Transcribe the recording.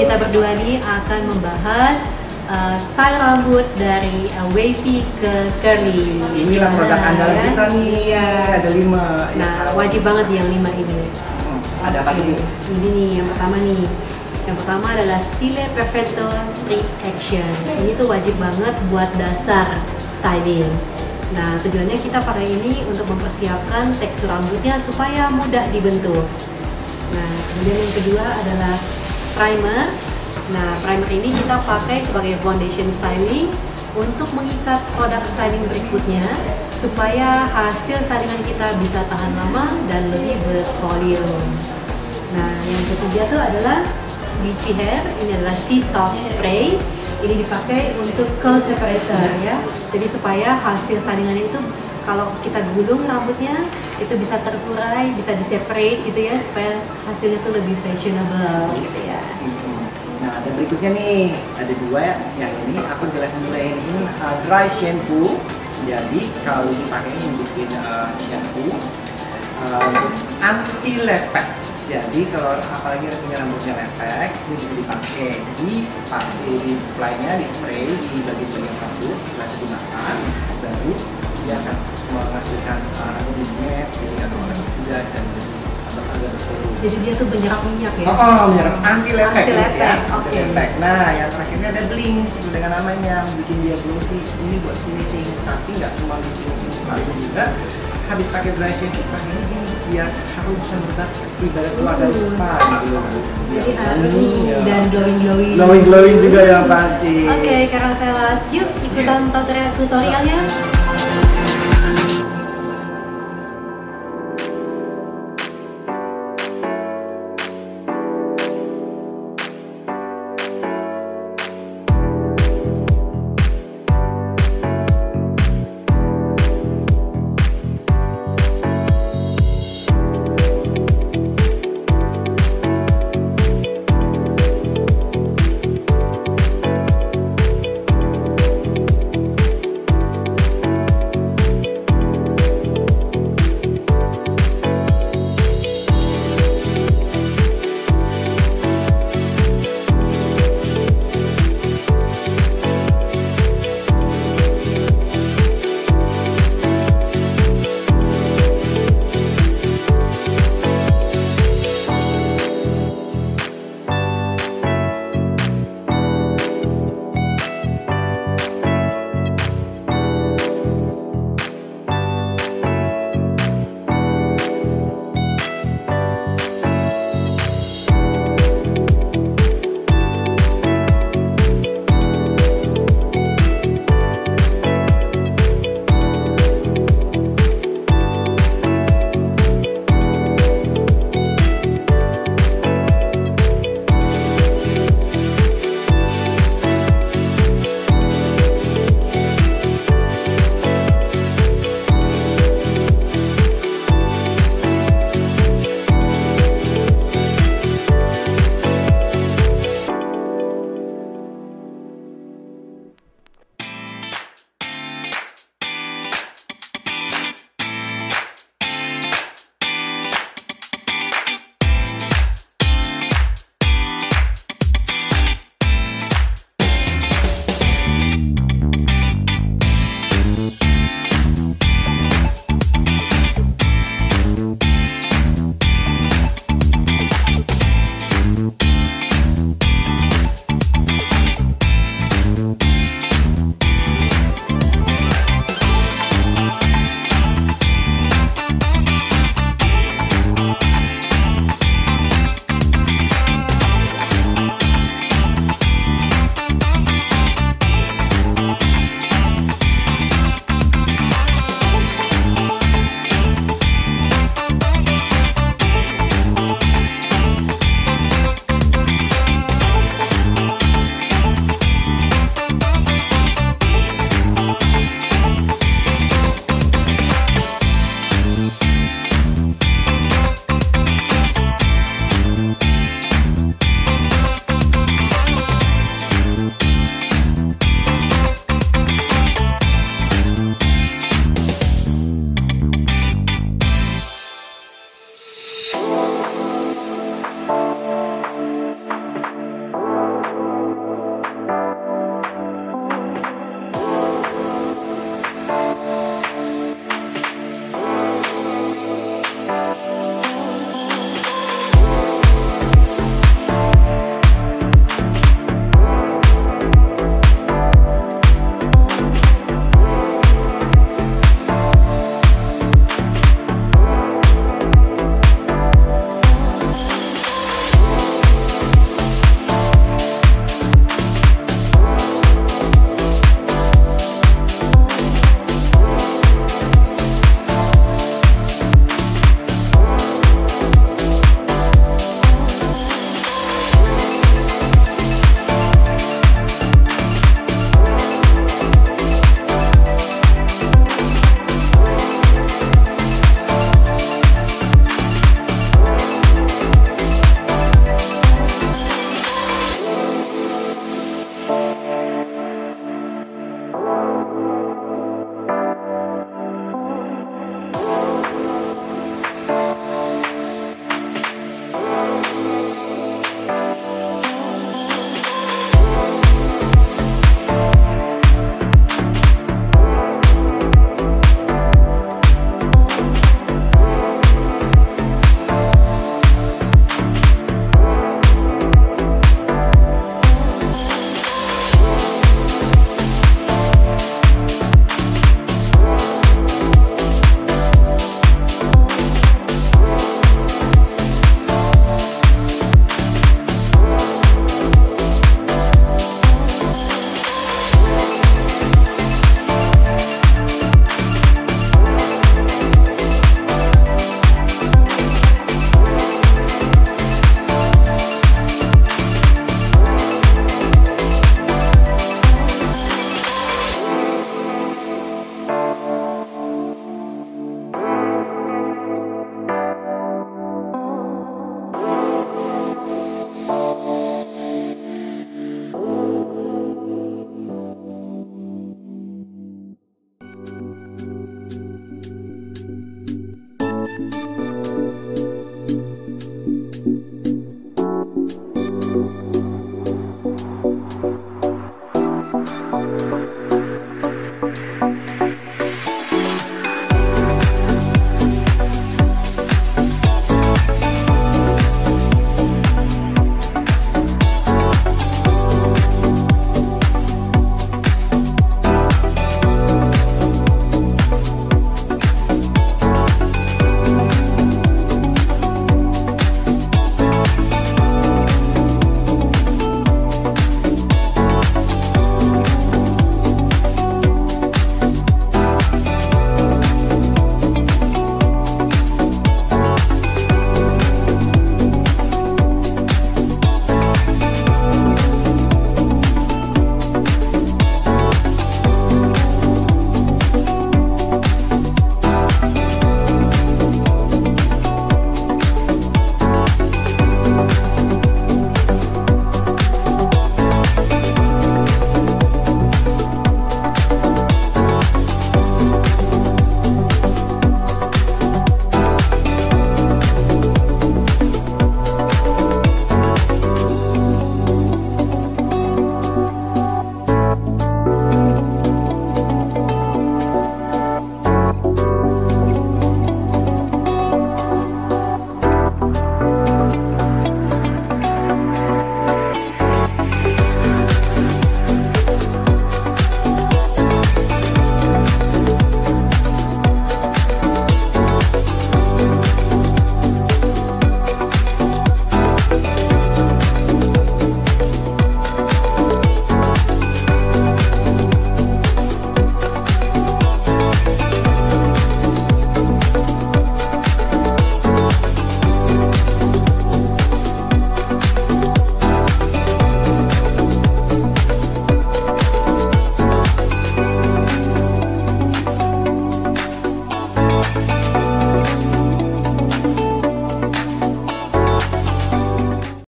kita berdua nih akan membahas style rambut dari wavy ke curly. Inilah produk andalan kita nih, ya, ada 5. Nah, wajib banget yang 5 ini. Ada apa sih? Ini nih, yang pertama nih. Yang pertama adalah Style Perfetto 3 Action. Ini tuh wajib banget buat dasar styling. Nah, tujuannya kita pakai ini untuk mempersiapkan tekstur rambutnya supaya mudah dibentuk. Nah, kemudian yang kedua adalah primer. Nah, primer ini kita pakai sebagai foundation styling untuk mengikat produk styling berikutnya supaya hasil stylingan kita bisa tahan lama dan lebih bervolume. Nah, yang ketiga tuh adalah Beachy Hair. Ini adalah sea salt spray. Ini dipakai untuk curl separator ya. Jadi supaya hasil stylingannya itu kalau kita gulung rambutnya itu bisa terurai, bisa di-separate gitu ya, supaya hasilnya tuh lebih fashionable gitu ya. Nah, ada berikutnya nih, ada 2 ya. Yang ini aku jelasin dulu ya, ini dry shampoo. Jadi kalau dipakai ini bikin shampoo untuk anti lepek. Jadi kalau apalagi punya rambutnya lepek, ini bisa dipakai. Di apply-nya, di spray di bagian rambut, setelah itu dimasak, baru dia akan menghasilkan rambut lebih jadi ada warna juga dan agak berseru. Jadi dia tuh menyerap minyak ya? Menyerap anti lepek. Ya? Anti lepek. Nah, yang terakhirnya ada Bling, dengan namanya bikin dia glossy. Ini buat finishing, tapi nggak cuma bikin finishing sekali juga. Habis pakai dry shampoo pakai ini biar harum sangat ibarat keluar dari spa gitu. Jadi harum dan glowing. Glowing juga yang pasti. Oke, Kaaral Fellas, yuk ikutan tutorialnya.